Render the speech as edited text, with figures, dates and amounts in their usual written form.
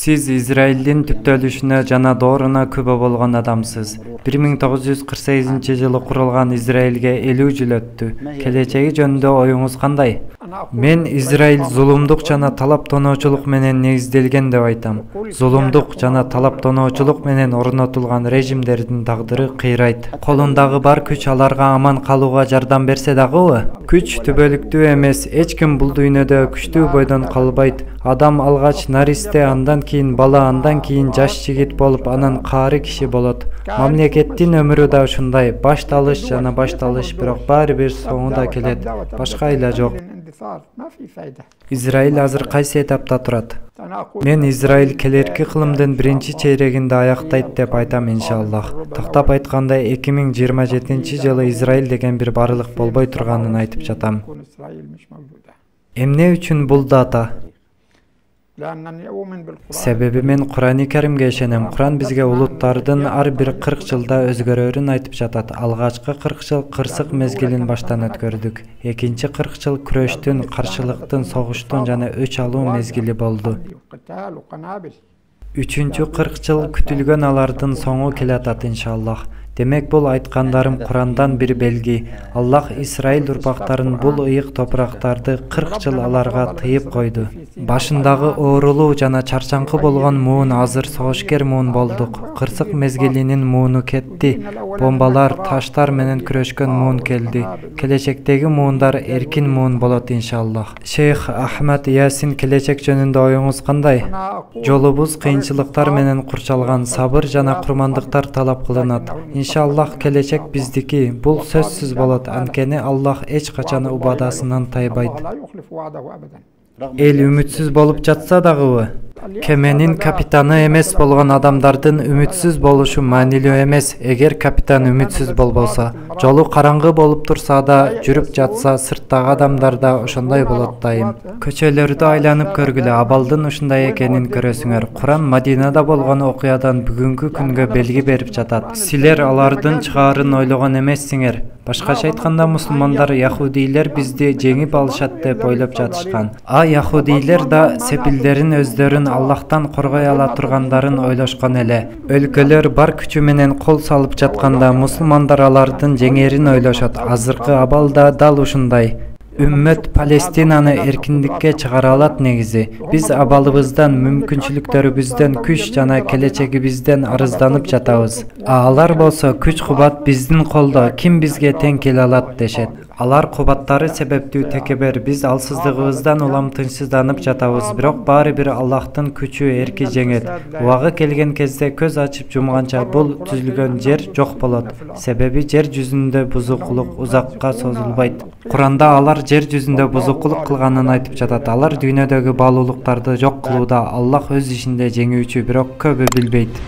Siz Израилдин түптөлүшүнө жана дооруна күбө болгон адамсыз. 1948-жылы курулган Израилге 50 жыл өттү. Келечеги жөнүндө оюңуз кандай? Мен Израиль зулумдук жана талаптоноочулук менен негизделген деп айтам. Зулумдук жана талаптоноочулук менен орнотулган режимдердин тагдыры кыйрайт. Колундагы бар күч аларга аман калууга жардам берсе дагыбы? Күч түбөлүктүү эмес, эч ким бул дүйнөдө күчтүү бойдон калбайт. Адам алгач наристе, андан кийин бала, андан кийин жаш жигит болуп, анан каары киши болот. Мамлекеттин өмүрү да ушундай, башталыш жана башталыш, бирок баары бир соңу да келет. Башка айла жок. Израиль азыр кайсы этапта турат? Мен Израиль келерки кылымдын биринчи чейрегинде аяктайт деп айтам, иншаллах. Тактап айтканда 2027-жылы Израиль деген бир барлык болбой турганын айтып жатам. Эмне үчүн бул дата? Себеби мен Кур'ан-ы Каримге ишенем. Кур'ан бизге улуттардын ар бир 40 жылда өзгөрөрүн айтып жатат. Алгачкы 40 жыл кырсык мезгилин баштан өткөрдүк. Экинчи 40 жыл күрөштүн, каршылыктын, согуштун жана өч алуу мезгили болду. Үчүнчү 40 жыл күтүлгөн алардын соңу келатат, иншаллах. Демек бул айткандарым Курандан бир белги. Аллах Израиль урпактарын бул ыйык топурактарды 40 жыл аларга тыйып койду. Башындагы оорулуу жана чарчаңкы болгон муун азыр согушкер муун болдук. Кырсык мезгилинин мууну кетти. Бомбалар, таштар менен күрөшкөн муун келди. Келечектеги муундар эркин муун болот, иншаллах. Шейх Ахмад Ясин, келечек жөнүндө оюңуз кандай? Жолубуз кыйынчылыктар менен курчалган, сабыр жана курмандыктар талап кылынат. Иншаллах келечек биздики. Бул сөзсүз болот, анткени Аллах эч качан убадасынан тайбайт. Эл үмүтсүз болуп жатса дагыбы, кеменин капитаны эмес болгон адамдардын үмүтсүз болушу маанилүү эмес. Эгер капитан үмүтсүз болбосо, жолу караңгы болуп турса да, жүрүп жатса, сырттагы адамдар да ошондой болот дайым. Көчөлөрдү айланып көргүлө, абалдын ушундай экенин көрөсүңөр. Кур'ан Мадинада болгон окуядан бүгүнкү күнгө белги берип жатат. Силер алардын чыгаарын ойлогон эмессиңер. Башкача айтканда, мусулмандар, яхудийлер бизди жеңип алышат деп ойлоп жатышкан. Яхудийлер да сепилдерин өздөрүн Аллахтан коргой ала тургандарын ойлошкон эле. Өлкөлөр бар күчү менен кол салып жатканда, мусулмандар алардын жеңерин ойлошот. Азыркы абал да дал ушундай. Үммөт Палестинаны эркиндикке чыгара алат негизи. Биз абалыбыздан, мүмкүнчүлүктөрүбүздөн, күч жана келечегибизден арызданып жатабыз. Алар болсо күч кубат биздин колдо, ким бизге тең келе алат дешет. Алар кубаттары себептүү текебер, биз алсыздыгыбыздан улам тынчсызданып жатабыз, бирок баары бир Аллахтын күчү эрки жеңет. Убагы келген кезде көз ачып жумганча бул түзүлгөн жер жок болот. Себеби жер жүзүндө бузукулук узакка созулбайт. Куранда алар жер жүзүндө бузукулук кылганын айтып жатат. Алар дүйнөдөгү баалуулуктарды жок кылууда. Аллах өз ишинде жеңүүчү, бирок көбү билбейт.